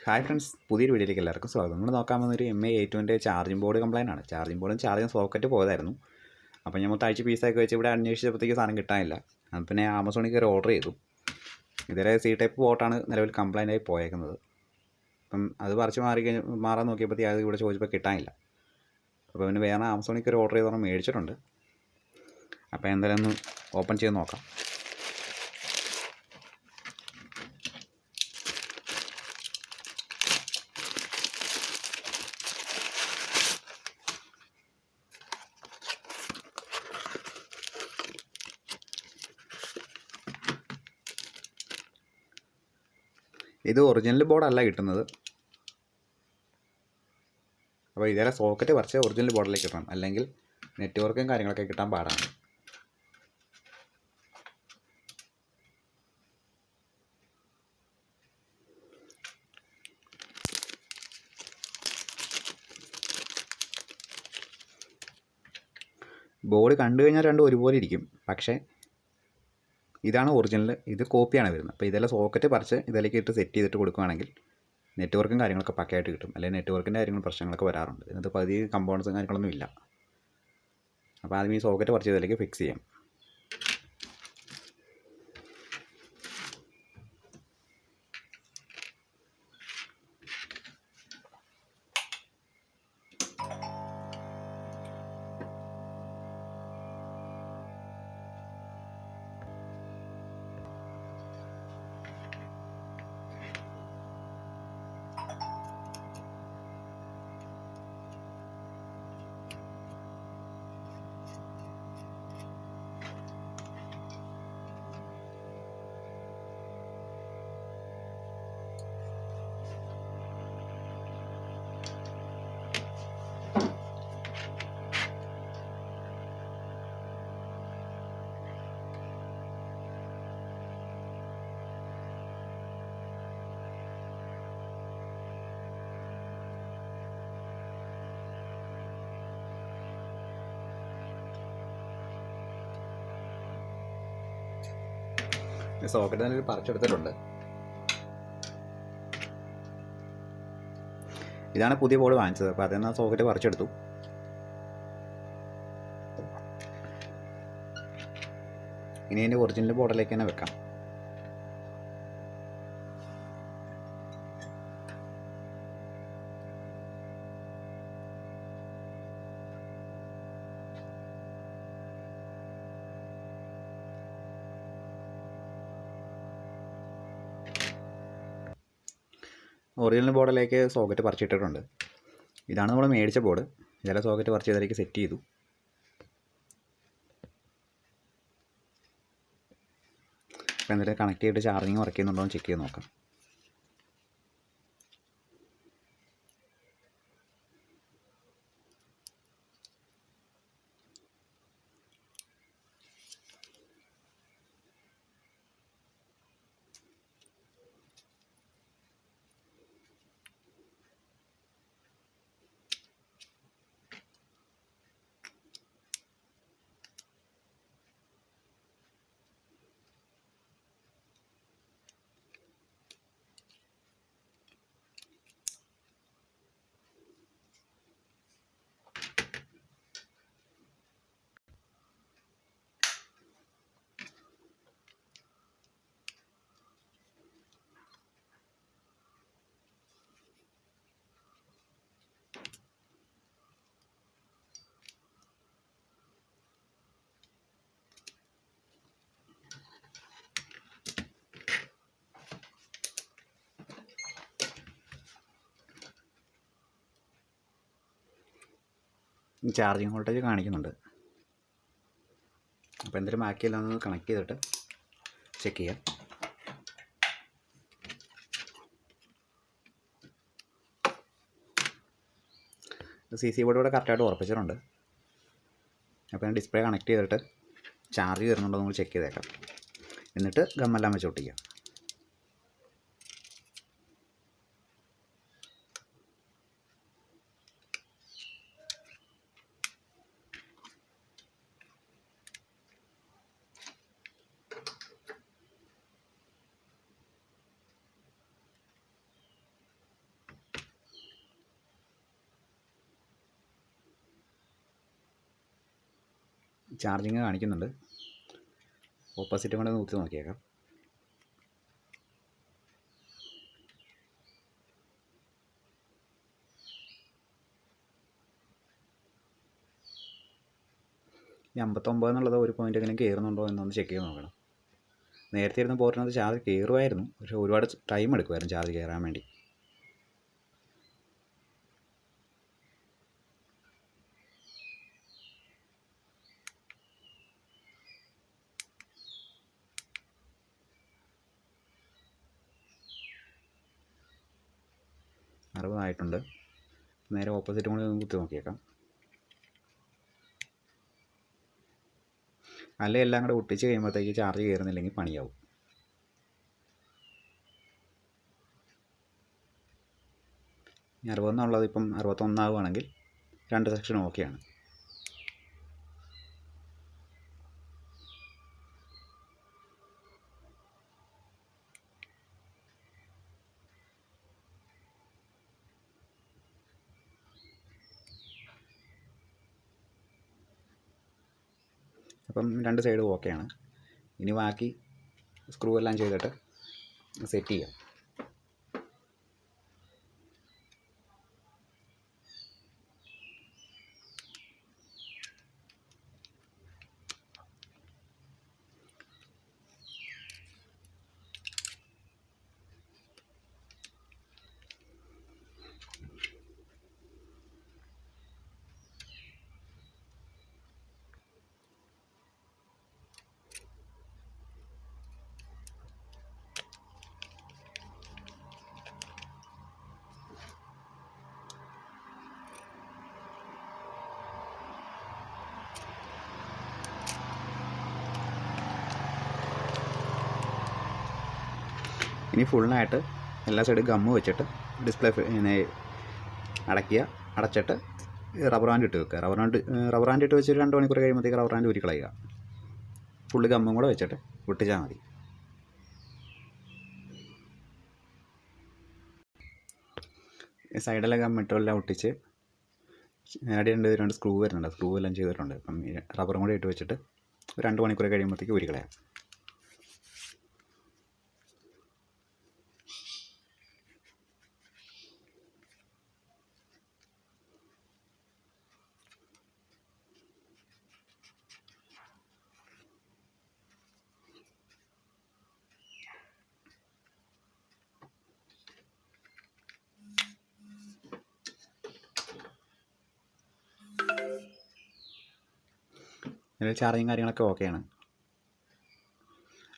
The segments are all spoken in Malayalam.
ഹായ് ഫ്രണ്ട്സ്, പുതിയൊരു വീഡിയോയിലേക്ക് എല്ലാവർക്കും സ്വാഗതം. നമ്മൾ നോക്കാൻ പോകുന്നൊരു MI 820 ചാർജിംഗ് ബോർഡ് കംപ്ലൈൻ്റ് ആണ്. ചാർജിംഗ് ബോർഡും ചാർജിങ് സോക്കറ്റ് പോയതായിരുന്നു. അപ്പോൾ ഞാൻ മൊത്തം പീസാക്കി വെച്ച് ഇവിടെ അന്വേഷിച്ചപ്പോഴത്തേക്ക് സാധനം കിട്ടാനില്ല. അപ്പം പിന്നെ ആമസോണിൽ കയറി ഓർഡർ ചെയ്തു. ഇതേ C ടൈപ്പ് ബോട്ടാണ് നിലവിൽ കംപ്ലൈൻ്റ് ആയി പോയേക്കുന്നത്. അപ്പം അത് മാറാൻ നോക്കിയപ്പോഴത്തേക്ക് അത് ഇവിടെ ചോദിച്ചപ്പോൾ കിട്ടാനില്ല. അപ്പോൾ പിന്നെ വേറെ ആമസോണിൽ കയറി ഓർഡർ ചെയ്തോളം മേടിച്ചിട്ടുണ്ട്. അപ്പോൾ എന്തായാലും ഒന്ന് ഓപ്പൺ ചെയ്ത് നോക്കാം. ഇത് ഒറിജിനൽ ബോർഡല്ല കിട്ടുന്നത്. അപ്പോൾ ഇതേ സോക്കറ്റ് പറിച്ച് ഒറിജിനൽ ബോർഡിലേക്ക് കിട്ടണം, അല്ലെങ്കിൽ നെറ്റ്വർക്കും കാര്യങ്ങളൊക്കെ കിട്ടാൻ പാടാണ്. ബോർഡ് കണ്ടു കഴിഞ്ഞാൽ രണ്ടും ഒരുപോലെ ഇരിക്കും, പക്ഷേ ഇതാണ് ഒറിജിനൽ, ഇത് കോപ്പിയാണ് വരുന്നത്. അപ്പോൾ ഇതെല്ലാം സോക്കറ്റ് പറിച്ച് ഇതിലേക്ക് ഇട്ട് സെറ്റ് ചെയ്തിട്ട് കൊടുക്കുകയാണെങ്കിൽ നെറ്റ്വർക്കും കാര്യങ്ങളൊക്കെ പക്കയായിട്ട് കിട്ടും. അല്ലെങ്കിൽ നെറ്റ്വർക്കിൻ്റെ പ്രശ്നങ്ങളൊക്കെ വരാറുണ്ട്. ഇതിനകത്ത് പകുതി കമ്പോണൻസും കാര്യങ്ങളൊന്നും ഇല്ല. അപ്പോൾ ആദ്യം ഈ സോക്കറ്റ് പറിച്ച് ഇതിലേക്ക് ഫിക്സ് ചെയ്യാം. സോക്കറ്റ് തന്നെ പറിച്ചെടുത്തിട്ടുണ്ട്. ഇതാണ് പുതിയ ബോർഡ് വാങ്ങിച്ചത്. അപ്പോൾ അതിൽ നിന്ന് സോക്കറ്റ് പറിച്ചെടുത്തു. ഇനി അതിൻ്റെ ഒറിജിനൽ ബോർഡിലേക്ക് തന്നെ വെക്കാം. ഒറിജിനൽ ബോർഡിലേക്ക് സോക്കറ്റ് പറിച്ചിട്ടിട്ടുണ്ട്. ഇതാണ് നമ്മൾ മേടിച്ച ബോർഡ്. ഇതെല്ലാം സോക്കറ്റ് പറിച്ച് ഇതിലേക്ക് സെറ്റ് ചെയ്തു. അപ്പോൾ എന്നിട്ട് കണക്ട് ചെയ്തിട്ട് ചാർജിങ് വർക്ക് ചെയ്യുന്നുണ്ടോ എന്ന് ചെക്ക് ചെയ്ത് നോക്കാം. ചാർജിങ് വോൾട്ടേജ് കാണിക്കുന്നുണ്ട്. അപ്പോൾ എന്തെങ്കിലും ബാക്കിയെല്ലാം കണക്ട് ചെയ്തിട്ട് ചെക്ക് ചെയ്യാം. CC ബോർഡ് ഇവിടെ കറക്റ്റായിട്ട് ഉറപ്പിച്ചിട്ടുണ്ട്. അപ്പോൾ ഞാൻ ഡിസ്പ്ലേ കണക്ട് ചെയ്തിട്ട് ചാർജ് കയറുന്നുണ്ടോ നമ്മൾ ചെക്ക് ചെയ്തേക്കാം. എന്നിട്ട് ഗമ്മെല്ലാം വെച്ച് ഒട്ടിക്കാം. ചാർജിങ് കാണിക്കുന്നുണ്ട്. ഓപ്പോസിറ്റ് കൊണ്ട് കുത്തി നോക്കിയേക്കാം. ഈ 59 എന്നുള്ളത് ഒരു പോയിൻ്റെങ്കിലും കയറുന്നുണ്ടോ എന്നൊന്ന് ചെക്ക് ചെയ്ത് നോക്കണം. നേരത്തെ ഇരുന്ന പോർട്ടിനകത്ത് ചാർജ് കയറുമായിരുന്നു, പക്ഷേ ഒരുപാട് ടൈം എടുക്കുമായിരുന്നു ചാർജ് കയറാൻ വേണ്ടി. അറുപതായിട്ടുണ്ട്. നേരെ ഓപ്പോസിറ്റ് കൊണ്ട് കുത്തി നോക്കിയേക്കാം. അല്ലെ എല്ലാം കൂടെ ഒട്ടിച്ച് കഴിയുമ്പോഴത്തേക്ക് ചാർജ് കയറുന്നില്ലെങ്കിൽ പണിയാവും. ഇനി 60 എന്നുള്ളത് ഇപ്പം 61 ആവുകയാണെങ്കിൽ 2 സെക്ഷൻ ഓക്കെയാണ്. അപ്പം 2 സൈഡും ഓക്കെയാണ്. ഇനി ബാക്കി സ്ക്രൂ എല്ലാം ചെയ്തിട്ട് സെറ്റ് ചെയ്യാം. ഇനി ഫുള്ളായിട്ട് എല്ലാ സൈഡും ഗമ്മ് വെച്ചിട്ട് ഡിസ്പ്ലേ അടച്ചിട്ട് റബ്ബർ ബാൻഡ് ഇട്ട് വെക്കുക. റബ്ബർ ബാൻഡ് ഇട്ട് വെച്ച് 2 മണിക്കൂർ കഴിയുമ്പോഴത്തേക്ക് റബ്ബർ ബാൻഡ് ഊരിക്കളയുക. ഫുള്ള് ഗമ്മും കൂടെ വെച്ചിട്ട് ഒട്ടിച്ചാൽ മതി. സൈഡിലെ ഗമ്മിട്ടെല്ലാം ഒട്ടിച്ച് അടി 2 സ്ക്രൂ വരുന്നുണ്ട്. സ്ക്രൂ എല്ലാം ചെയ്തിട്ടുണ്ട്. അപ്പം റബ്ബറും കൂടെ ഇട്ട് വെച്ചിട്ട് 2 മണിക്കൂർ കഴിയുമ്പോഴത്തേക്ക് ഊരിക്കളയാം. ഇതിൽ ചാർജിങ് കാര്യങ്ങളൊക്കെ ഓക്കെയാണ്.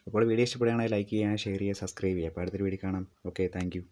അപ്പോൾ വീഡിയോ ഇഷ്ടപ്പെടുകയാണെങ്കിൽ ലൈക്ക് ചെയ്യുക, ഷെയർ ചെയ്യുക, സബ്സ്ക്രൈബ് ചെയ്യുക. അപ്പോൾ അടുത്തൊരു വീഡിയോ കാണാം. Okay, thank you.